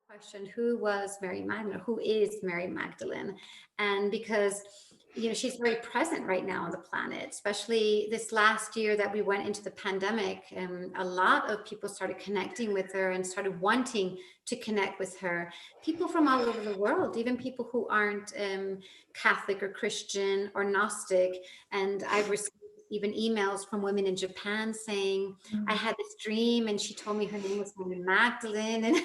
Question, who was Mary Magdalene? Who is Mary Magdalene? And because she's very present right now on the planet, especially this last year that we went into the pandemic. A lot of people started connecting with her and started wanting to connect with her. People from all over the world, even people who aren't Catholic or Christian or Gnostic. And I've received even emails from women in Japan saying, I had this dream and she told me her name was Mary Magdalene. And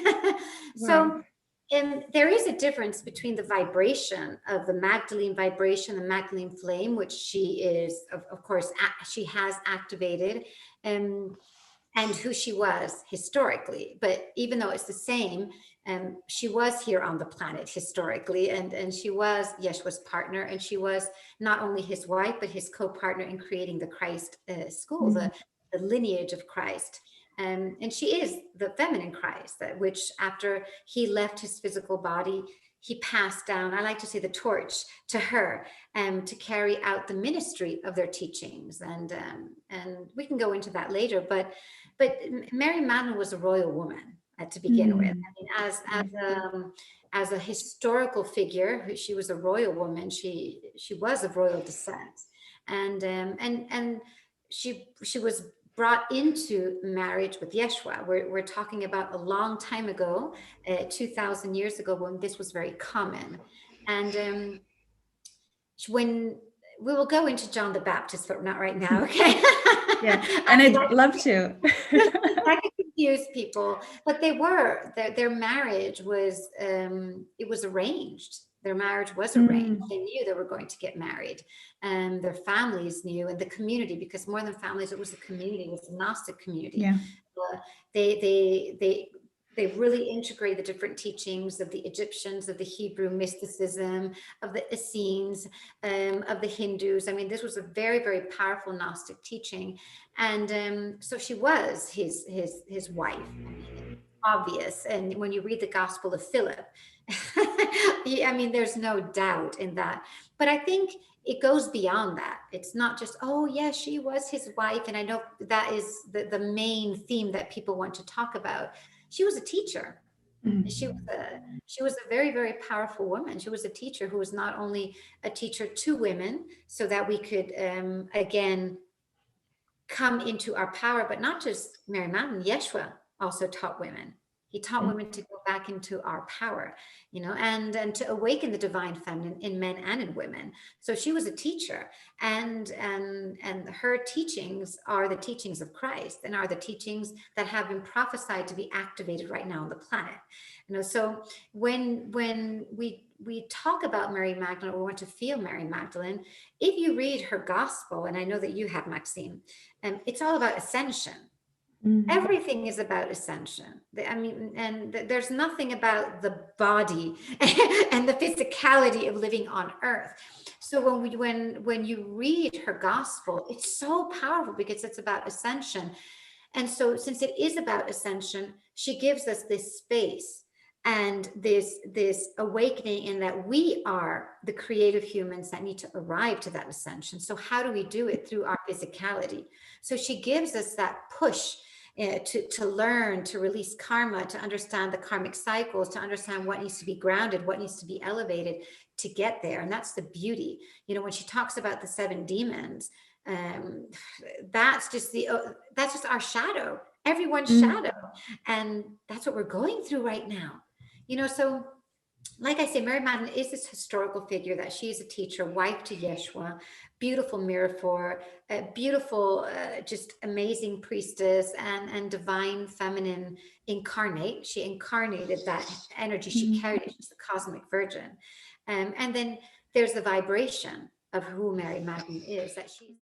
so, and there is a difference between the vibration of the Magdalene vibration, the Magdalene flame, which she is, of course, she has activated, and who she was historically. But even though it's the same, she was here on the planet historically, and she was Yeshua's partner, and she was not only his wife, but his co-partner in creating the Christ school, the lineage of Christ. And she is the feminine Christ, which after he left his physical body, he passed down, I like to say, the torch to her, to carry out the ministry of their teachings. And we can go into that later, but Mary Magdalene was a royal woman to begin with. I mean, as a historical figure, she was a royal woman. She was of royal descent, and she was brought into marriage with Yeshua. We're talking about a long time ago, 2,000 years ago, when this was very common. And when we will go into John the Baptist, but not right now, okay? Yeah, and I'd love to. That could confuse people, but their marriage was, it was arranged. Their marriage was arranged. They knew they were going to get married, and their families knew, and the community, because more than families, it was a community, it was a Gnostic community. Yeah. They really integrate the different teachings of the Egyptians, of the Hebrew mysticism, of the Essenes, of the Hindus. I mean, this was a very, very powerful Gnostic teaching. And so she was his wife, obvious. And when you read the Gospel of Philip, I mean, there's no doubt in that. But I think it goes beyond that. It's not just, oh, yeah, she was his wife. And I know that is the main theme that people want to talk about. She was a teacher. She was a very, very powerful woman. She was a teacher who was not only a teacher to women so that we could, again, come into our power, but not just Mary Magdalene. Yeshua also taught women. He taught women to go back into our power, and to awaken the divine feminine in men and in women. So she was a teacher, and her teachings are the teachings of Christ, and are the teachings that have been prophesied to be activated right now on the planet. So when we talk about Mary Magdalene, or we want to feel Mary Magdalene, if you read her gospel, and I know that you have, Maxime, it's all about ascension. Everything is about ascension. I mean, and there's nothing about the body and the physicality of living on earth. So when you read her gospel, it's so powerful because it's about ascension. And so since it is about ascension, she gives us this space and this awakening in that we are the creative humans that need to arrive to that ascension. So how do we do it? Through our physicality. So she gives us that push to learn, to release karma, to understand the karmic cycles, to understand what needs to be grounded, what needs to be elevated to get there. And that's the beauty. When she talks about the 7 demons, that's just our shadow, everyone's shadow. And that's what we're going through right now. So like I say, Mary Magdalene is this historical figure that she is a teacher, wife to Yeshua, beautiful miraphor, a beautiful, just amazing priestess and divine feminine incarnate. She incarnated that energy. She carried it. She's the cosmic virgin. And then there's the vibration of who Mary Magdalene is, that she's